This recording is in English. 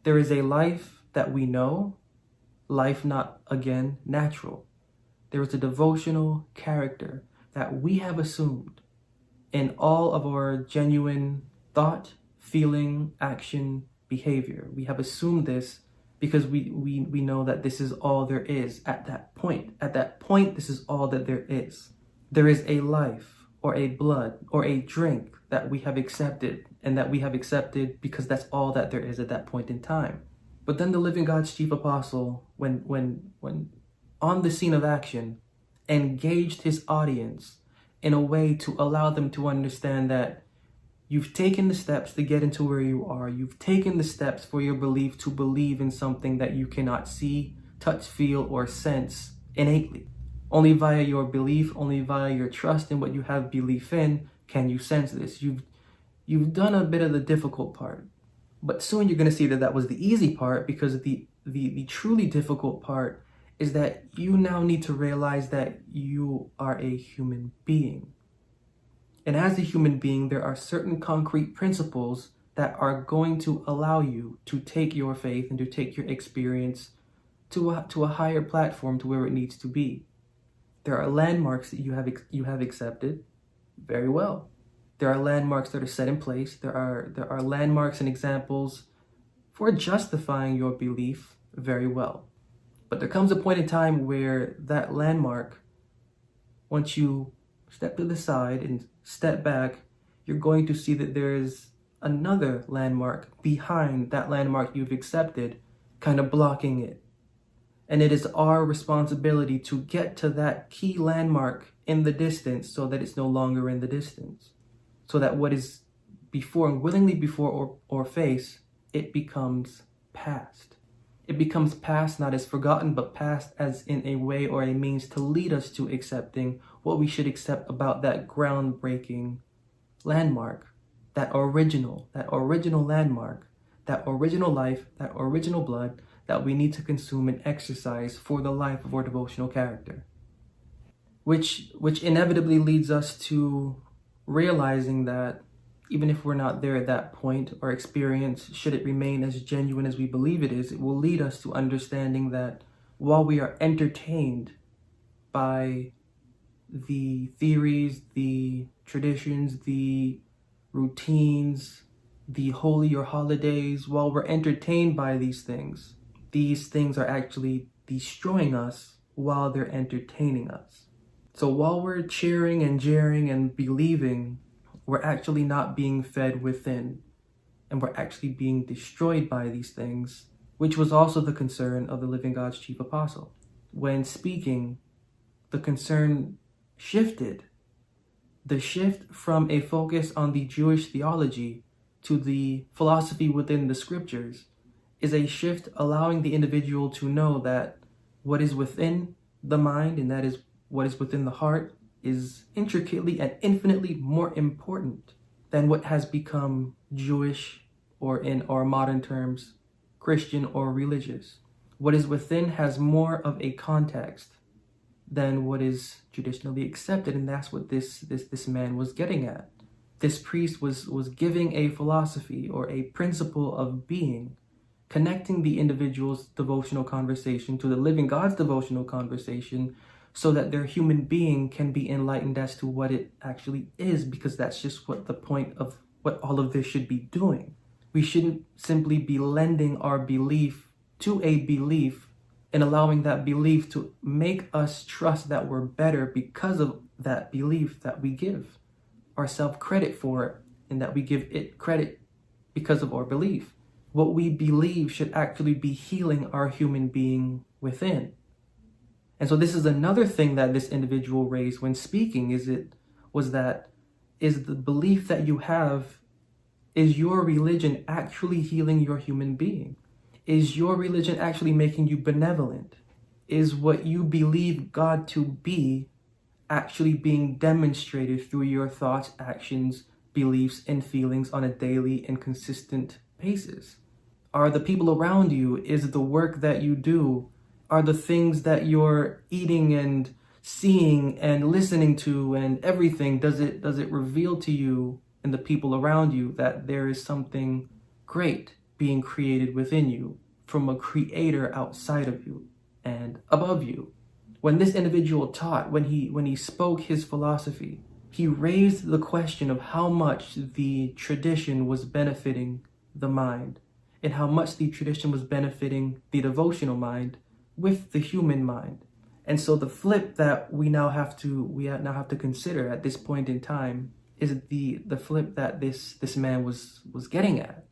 There is a life that we know, life not again natural. There is a devotional character that we have assumed in all of our genuine thought, feeling, action, behavior. We have assumed this because we know that this is all there is at that point. At that point, this is all that there is. There is a life or a blood or a drink that we have accepted, and that we have accepted because that's all that there is at that point in time. But then the living God's chief apostle, when on the scene of action, engaged his audience in a way to allow them to understand that you've taken the steps to get into where you are. You've taken the steps for your belief to believe in something that you cannot see, touch, feel, or sense innately. Only via your belief, only via your trust in what you have belief in, can you sense this. You've done a bit of the difficult part, but soon you're going to see that that was the easy part, because the truly difficult part is that you now need to realize that you are a human being. And as a human being, there are certain concrete principles that are going to allow you to take your faith and to take your experience to a higher platform, to where it needs to be. There are landmarks that you have accepted very well. There are landmarks that are set in place. There are landmarks and examples for justifying your belief very well. But there comes a point in time where that landmark, once you step to the side and step back, you're going to see that there is another landmark behind that landmark you've accepted, kind of blocking it. And it is our responsibility to get to that key landmark in the distance so that it's no longer in the distance. So that what is before and willingly before or face, it becomes past. It becomes past not as forgotten, but past as in a way or a means to lead us to accepting what we should accept about that groundbreaking landmark, that original landmark, that original life, that original blood that we need to consume and exercise for the life of our devotional character. Which inevitably leads us to realizing that even if we're not there at that point, our experience, should it remain as genuine as we believe it is, it will lead us to understanding that while we are entertained by the theories, the traditions, the routines, the holy or holidays, while we're entertained by these things are actually destroying us while they're entertaining us. So while we're cheering and jeering and believing, we're actually not being fed within, and we're actually being destroyed by these things, which was also the concern of the living God's chief apostle. When speaking, the concern shifted. The shift from a focus on the Jewish theology to the philosophy within the scriptures is a shift allowing the individual to know that what is within the mind, and that is what is within the heart, is intricately and infinitely more important than what has become Jewish, or in our modern terms, Christian or religious. What is within has more of a context than what is traditionally accepted, and that's what this man was getting at. This priest was giving a philosophy or a principle of being, connecting the individual's devotional conversation to the living God's devotional conversation, so that their human being can be enlightened as to what it actually is, because that's just what the point of what all of this should be doing. We shouldn't simply be lending our belief to a belief and allowing that belief to make us trust that we're better because of that belief, that we give ourselves credit for it, and that we give it credit because of our belief. What we believe should actually be healing our human being within. And so this is another thing that this individual raised when speaking, is the belief that you have, is your religion actually healing your human being? Is your religion actually making you benevolent? Is what you believe God to be actually being demonstrated through your thoughts, actions, beliefs, and feelings on a daily and consistent basis? Are the people around you, is the work that you do, are the things that you're eating and seeing and listening to and everything, does it reveal to you and the people around you that there is something great being created within you from a creator outside of you and above you. When this individual taught, when he spoke his philosophy, he raised the question of how much the tradition was benefiting the mind and how much the tradition was benefiting the devotional mind with the human mind. And so the flip that we now have to consider at this point in time is the flip that this man was getting at.